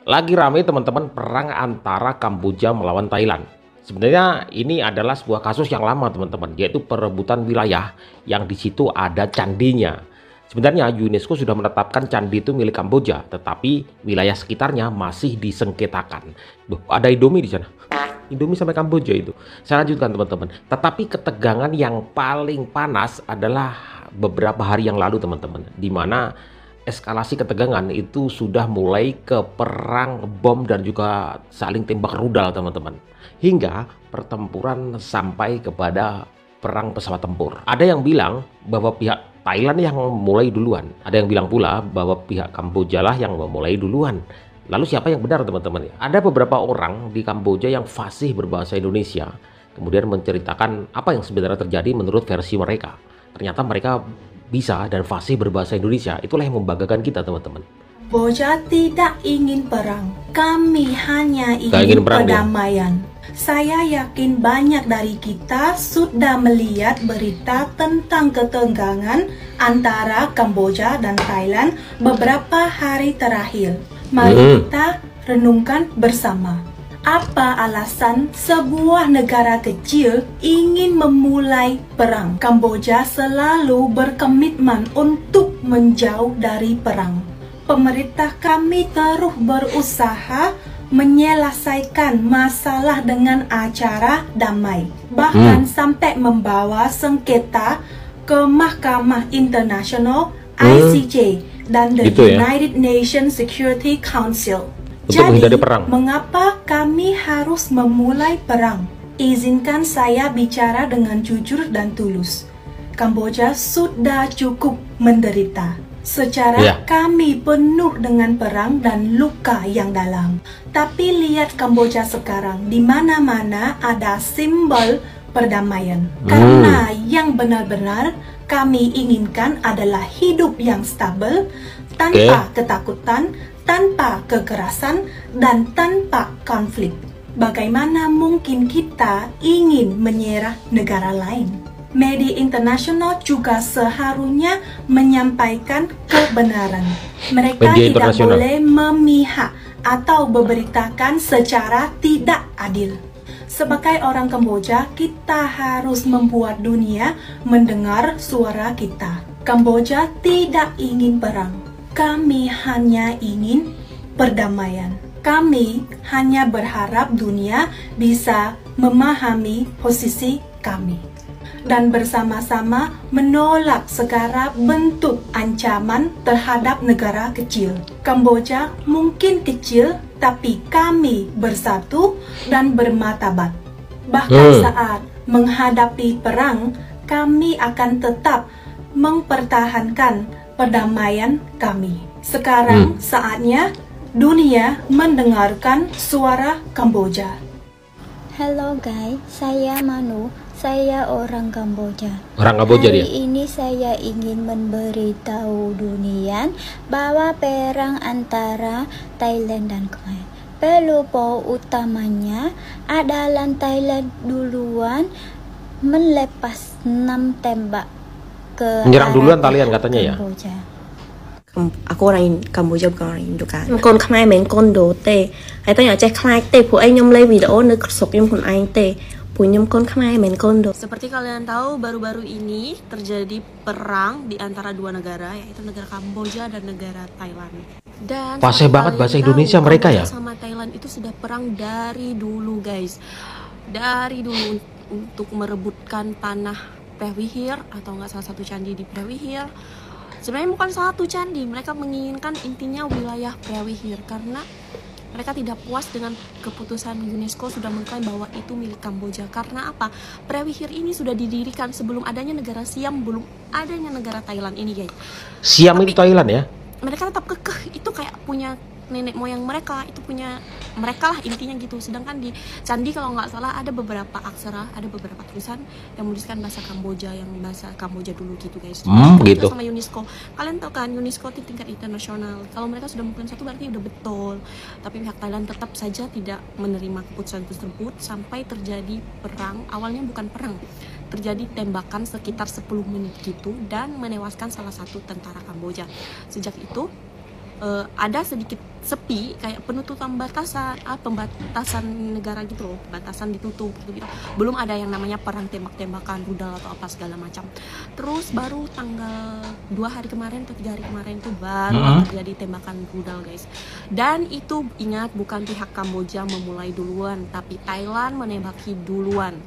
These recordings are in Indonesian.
Lagi rame teman-teman perang antara Kamboja melawan Thailand. Sebenarnya ini adalah sebuah kasus yang lama teman-teman, yaitu perebutan wilayah yang di situ ada candinya. Sebenarnya UNESCO sudah menetapkan candi itu milik Kamboja, tetapi wilayah sekitarnya masih disengketakan. Duh, ada Indomie di sana. Indomie sampai Kamboja itu. Saya lanjutkan teman-teman. Tetapi ketegangan yang paling panas adalah beberapa hari yang lalu teman-teman, di mana eskalasi ketegangan itu sudah mulai ke perang bom dan juga saling tembak rudal teman-teman, hingga pertempuran sampai kepada perang pesawat tempur. Ada yang bilang bahwa pihak Thailand yang mulai duluan, ada yang bilang pula bahwa pihak Kamboja lah yang memulai duluan. Lalu siapa yang benar teman-teman? Ada beberapa orang di Kamboja yang fasih berbahasa Indonesia kemudian menceritakan apa yang sebenarnya terjadi menurut versi mereka. Ternyata mereka bisa dan fasih berbahasa Indonesia. Itulah yang membanggakan kita teman-teman. Kamboja tidak ingin perang. Kami hanya ingin ingin perdamaian. Saya yakin banyak dari kita sudah melihat berita tentang ketegangan antara Kamboja dan Thailand beberapa hari terakhir. Mari kita renungkan bersama. Apa alasan sebuah negara kecil ingin memulai perang? Kamboja selalu berkomitmen untuk menjauh dari perang. Pemerintah kami terus berusaha menyelesaikan masalah dengan acara damai, bahkan sampai membawa sengketa ke Mahkamah Internasional ICJ dan the United Nations Security Council. Jadi, mengapa kami harus memulai perang? Izinkan saya bicara dengan jujur dan tulus. Kamboja sudah cukup menderita. Secara kami penuh dengan perang dan luka yang dalam. Tapi lihat Kamboja sekarang, di mana-mana ada simbol perdamaian. Karena yang benar-benar kami inginkan adalah hidup yang stabil, tanpa ketakutan, tanpa kekerasan, dan tanpa konflik. Bagaimana mungkin kita ingin menyerah negara lain? Media internasional juga seharusnya menyampaikan kebenaran. Mereka tidak boleh memihak atau memberitakan secara tidak adil. Sebagai orang Kamboja, kita harus membuat dunia mendengar suara kita. Kamboja tidak ingin perang. Kami hanya ingin perdamaian. Kami hanya berharap dunia bisa memahami posisi kami dan bersama-sama menolak segala bentuk ancaman terhadap negara kecil. Kamboja mungkin kecil, tapi kami bersatu dan bermartabat. Bahkan saat menghadapi perang, kami akan tetap mempertahankan perdamaian kami. Sekarang saatnya dunia mendengarkan suara Kamboja. Halo guys, saya Manu. Saya orang Kamboja. Orang Kamboja dia. Hari ini saya ingin memberitahu dunia bahwa perang antara Thailand dan Khmer. Pelopor utamanya adalah Thailand duluan melepas 6 tembak ke menyerang duluan Thailand katanya Kamboja. Aku orang Kamboja bukan orang Indo kan. Con Khmer men con đồ tê. Hay tao nhớ chạy khai tê của anh nhom lấy video nơi sụp nhom con anh tê. Seperti kalian tahu, baru-baru ini terjadi perang di antara dua negara, yaitu negara Kamboja dan negara Thailand. Dan fasih banget bahasa Indonesia mereka ya. Sama Thailand itu sudah perang dari dulu guys, dari dulu untuk merebutkan tanah Prewihir atau nggak salah satu candi di Prewihir. Sebenarnya bukan satu candi, mereka menginginkan intinya wilayah Prewihir karena mereka tidak puas dengan keputusan UNESCO sudah mengklaim bahwa itu milik Kamboja. Karena apa? Prewihir ini sudah didirikan sebelum adanya negara Siam, belum adanya negara Thailand ini guys. Siam itu Thailand ya? Mereka tetap kekeh, itu kayak punya nenek moyang mereka, itu punya mereka lah intinya gitu. Sedangkan di candi kalau nggak salah ada beberapa aksara, ada beberapa tulisan yang menuliskan bahasa Kamboja, yang bahasa Kamboja dulu gitu guys. Gitu. Sama UNESCO, kalian tahu kan UNESCO di tingkat internasional, kalau mereka sudah mengklaim satu berarti udah betul. Tapi pihak Thailand tetap saja tidak menerima keputusan tersebut sampai terjadi perang. Awalnya bukan perang, terjadi tembakan sekitar 10 menit gitu dan menewaskan salah satu tentara Kamboja. Sejak itu ada sedikit sepi, kayak penutupan pembatasan negara gitu loh, batasan ditutup gitu. Belum ada yang namanya perang tembak-tembakan, rudal atau apa segala macam. Terus baru tanggal 2 hari kemarin atau 3 hari kemarin itu baru terjadi tembakan rudal guys. Dan itu ingat, bukan pihak Kamboja memulai duluan, tapi Thailand menembaki duluan.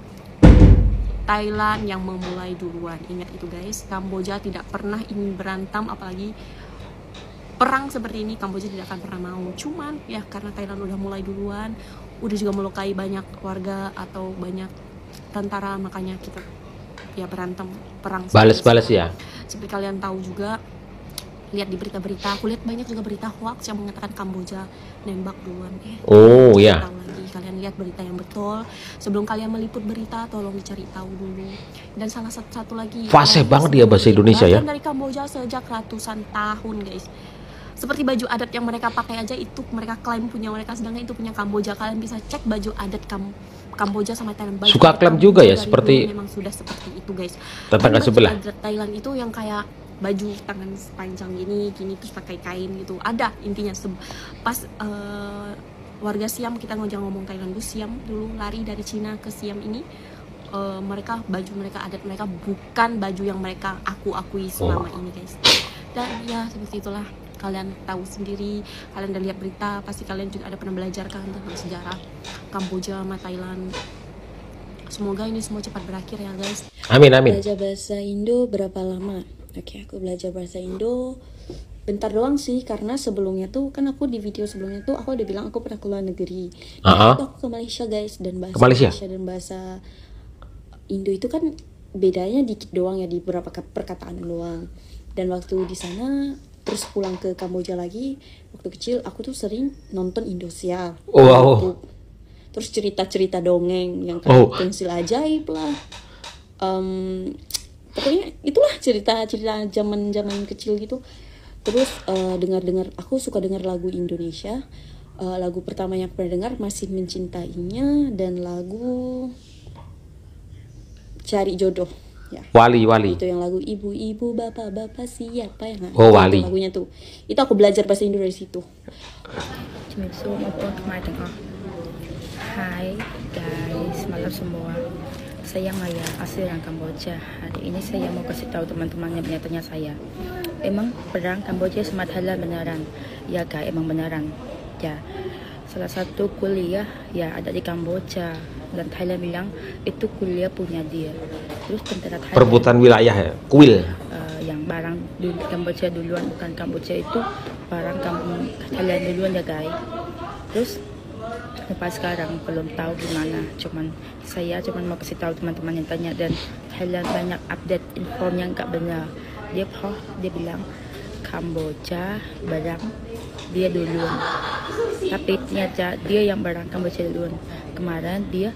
Thailand yang memulai duluan, ingat itu guys. Kamboja tidak pernah ingin berantem, apalagi perang seperti ini Kamboja tidak akan pernah mau. Cuman ya karena Thailand udah mulai duluan, udah juga melukai banyak warga atau banyak tentara, makanya kita ya berantem, perang. Balas-balas ya. Seperti kalian tahu juga, lihat di berita-berita, aku lihat banyak juga berita hoax yang mengatakan Kamboja nembak duluan. Oh ya. Tahu lagi, kalian lihat berita yang betul. Sebelum kalian meliput berita, tolong dicari tahu dulu. Dan salah satu lagi, Fasih banget dia bahasa Indonesia ya. dari Kamboja sejak ratusan tahun guys. Seperti baju adat yang mereka pakai aja itu mereka klaim punya mereka, sedangkan itu punya Kamboja. Kalian bisa cek baju adat Kamboja sama Thailand. Baju Suka klaim juga ya, seperti memang sudah seperti itu guys. tetangga sebelah. Adat Thailand itu yang kayak baju tangan sepanjang gini terus pakai kain gitu. Ada intinya pas warga Siam, kita ngomong Thailand dulu, Siam dulu lari dari Cina ke Siam ini, mereka baju mereka adat mereka bukan baju yang mereka akui selama ini guys. Dan ya seperti itulah, kalian tahu sendiri, kalian udah lihat berita, pasti kalian juga ada pernah belajar kan tentang sejarah Kamboja sama Thailand. Semoga ini semua cepat berakhir ya guys. Amin amin. Belajar bahasa Indo berapa lama? Oke, aku belajar bahasa Indo bentar doang sih, karena sebelumnya tuh kan aku di video sebelumnya tuh aku udah bilang aku pernah keluar negeri. Itu aku ke Malaysia guys, dan bahasa Malaysia dan bahasa Indo itu kan bedanya dikit doang ya, di beberapa perkataan doang. Dan waktu di sana terus pulang ke Kamboja lagi, waktu kecil aku tuh sering nonton Indosiar. Wow. Terus cerita-cerita dongeng yang kayak pensil ajaib lah. Pokoknya itulah cerita-cerita zaman kecil gitu. Terus dengar aku suka dengar lagu Indonesia. Lagu pertama yang pernah dengar Masih Mencintainya, dan lagu Cari Jodoh. Ya. Wali. Itu yang lagu ibu-ibu, bapak-bapak siapa yang Wali. lagunya tuh. Itu aku belajar bahasa Indo dari situ. Hai guys, malam semua. Saya Maya, asli orang Kamboja. Hari ini saya mau kasih tahu teman-teman yang tanya saya. Emang perang Kamboja sama Thailand beneran? Ya guys, emang beneran. Ya, salah satu kuliah ya ada di Kamboja, dan Thailand bilang itu kuliah punya dia. Terus tentara Thailand, Perebutan wilayah ya, kuil. Yang barang Kamboja duluan, bukan Kamboja itu barang Thailand duluan ya guys. Terus sampai sekarang belum tahu gimana, saya mau kasih tahu teman-teman yang tanya, dan Thailand banyak update info yang nggak benar. Dia bilang Kamboja barang dia duluan, tapi ternyata dia yang barang Kamboja duluan. Kemarin dia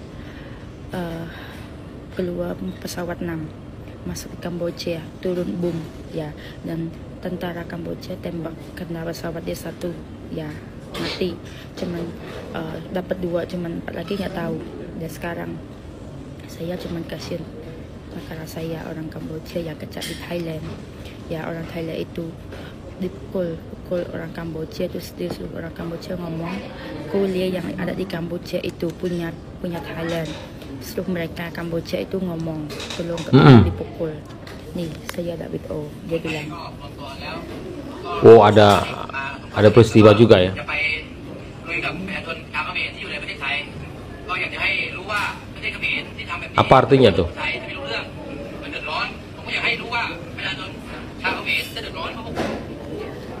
keluar pesawat 6 masuk ke Kamboja, turun boom ya, dan tentara Kamboja tembak karena pesawat dia satu ya mati, dapat 2, 4 lagi nggak tahu. Dan sekarang saya kasih karena saya orang Kamboja yang kecap di Thailand ya, orang Thailand itu dipukul orang Kamboja, terus dia suruh orang Kamboja ngomong kuliah yang ada di Kamboja itu punya Thailand, suruh mereka Kamboja itu ngomong kalau nggak dipukul. Nih saya David dia bilang. Oh, ada peristiwa juga ya. Apa artinya tuh?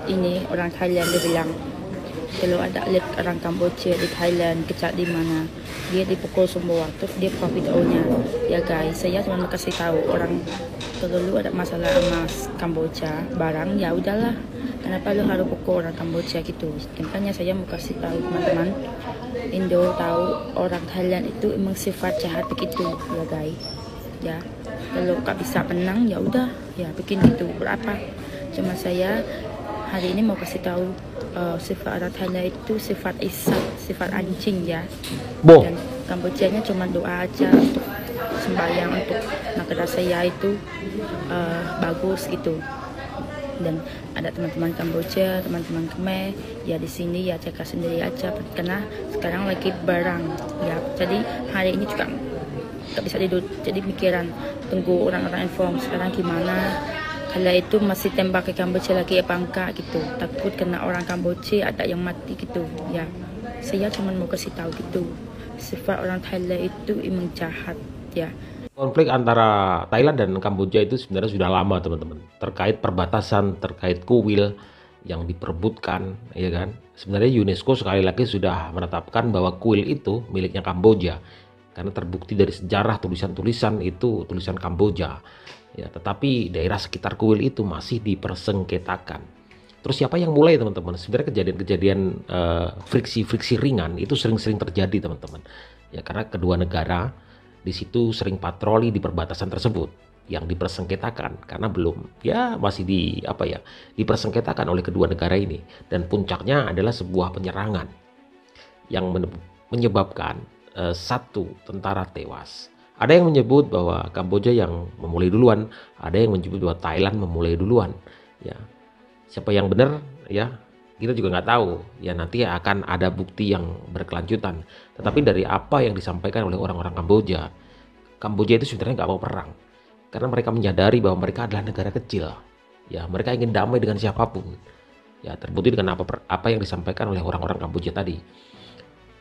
Ini orang Thailand dia bilang kalau ada lihat orang Kamboja di Thailand kecak di mana, dia dipukul semua, terus dia buka videonya. Ya guys, saya cuma mau kasih tahu orang kalau lu ada masalah sama Kamboja barang, ya udahlah, kenapa lu harus pukul orang Kamboja gitu. Makanya saya mau kasih tahu teman-teman Indo tahu orang Thailand itu emang sifat jahat begitu ya guys. Ya kalau gak bisa menang ya udah ya bikin gitu berapa. Cuma saya hari ini mau kasih tahu sifat orang Thailand itu sifat isap, sifat anjing ya. Dan Kambojanya cuma doa aja untuk sembahyang untuk negara saya itu bagus gitu. dan ada teman-teman Kamboja, teman-teman Khmer ya di sini ya jaga sendiri aja karena sekarang lagi perang ya. Jadi hari ini juga nggak bisa tidur, jadi pikiran tunggu orang-orang inform sekarang gimana. Kalau itu masih tembak ke Kamboja lagi apa enggak gitu, takut kena orang Kamboja ada yang mati gitu ya. Saya cuma mau kasih tahu gitu, sifat orang Thailand itu emang jahat ya. Konflik antara Thailand dan Kamboja itu sebenarnya sudah lama teman-teman, terkait perbatasan, terkait kuil yang diperebutkan, ya kan. Sebenarnya UNESCO sekali lagi sudah menetapkan bahwa kuil itu miliknya Kamboja karena terbukti dari sejarah tulisan-tulisan itu tulisan Kamboja ya, tetapi daerah sekitar kuil itu masih dipersengketakan. Terus siapa yang mulai teman-teman? Sebenarnya kejadian-kejadian friksi-friksi ringan itu sering-sering terjadi teman-teman ya, karena kedua negara di situ sering patroli di perbatasan tersebut yang dipersengketakan karena belum ya masih dipersengketakan oleh kedua negara ini, dan puncaknya adalah sebuah penyerangan yang menyebabkan satu tentara tewas. Ada yang menyebut bahwa Kamboja yang memulai duluan, ada yang menyebut bahwa Thailand memulai duluan ya. Siapa yang benar ya kita juga nggak tahu ya, nanti akan ada bukti yang berkelanjutan. Tetapi dari apa yang disampaikan oleh orang-orang Kamboja, Kamboja itu sebenarnya nggak mau perang karena mereka menyadari bahwa mereka adalah negara kecil ya, mereka ingin damai dengan siapapun ya, terbukti dengan apa yang disampaikan oleh orang-orang Kamboja tadi.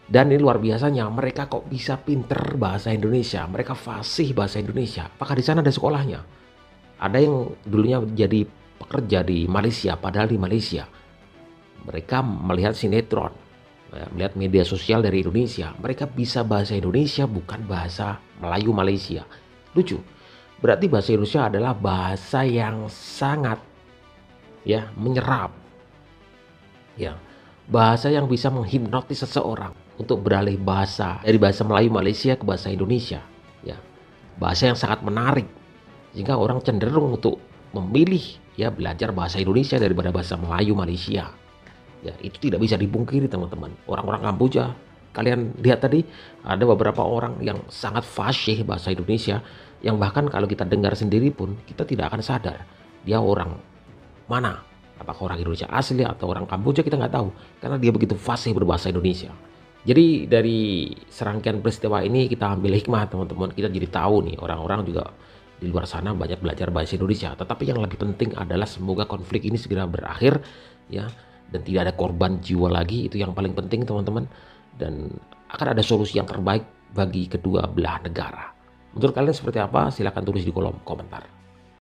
Dan ini luar biasanya, mereka kok bisa pinter bahasa Indonesia, mereka fasih bahasa Indonesia. Apakah di sana ada sekolahnya? Ada yang dulunya jadi pekerja di Malaysia, padahal di Malaysia mereka melihat sinetron, melihat media sosial dari Indonesia, mereka bisa bahasa Indonesia bukan bahasa Melayu Malaysia. Lucu, berarti bahasa Indonesia adalah bahasa yang sangat ya menyerap ya, bahasa yang bisa menghipnotis seseorang untuk beralih bahasa dari bahasa Melayu Malaysia ke bahasa Indonesia ya, bahasa yang sangat menarik sehingga orang cenderung untuk memilih ya belajar bahasa Indonesia daripada bahasa Melayu Malaysia ya. Itu tidak bisa dipungkiri teman-teman. Orang-orang Kamboja, kalian lihat tadi ada beberapa orang yang sangat fasih bahasa Indonesia yang bahkan kalau kita dengar sendiri pun kita tidak akan sadar dia orang mana, apakah orang Indonesia asli atau orang Kamboja, kita nggak tahu karena dia begitu fasih berbahasa Indonesia. Jadi dari serangkaian peristiwa ini kita ambil hikmah teman-teman, kita jadi tahu nih orang-orang juga di luar sana banyak belajar bahasa Indonesia. Tetapi yang lebih penting adalah semoga konflik ini segera berakhir ya, dan tidak ada korban jiwa lagi, itu yang paling penting teman-teman, dan akan ada solusi yang terbaik bagi kedua belah negara. Menurut kalian seperti apa? Silahkan tulis di kolom komentar.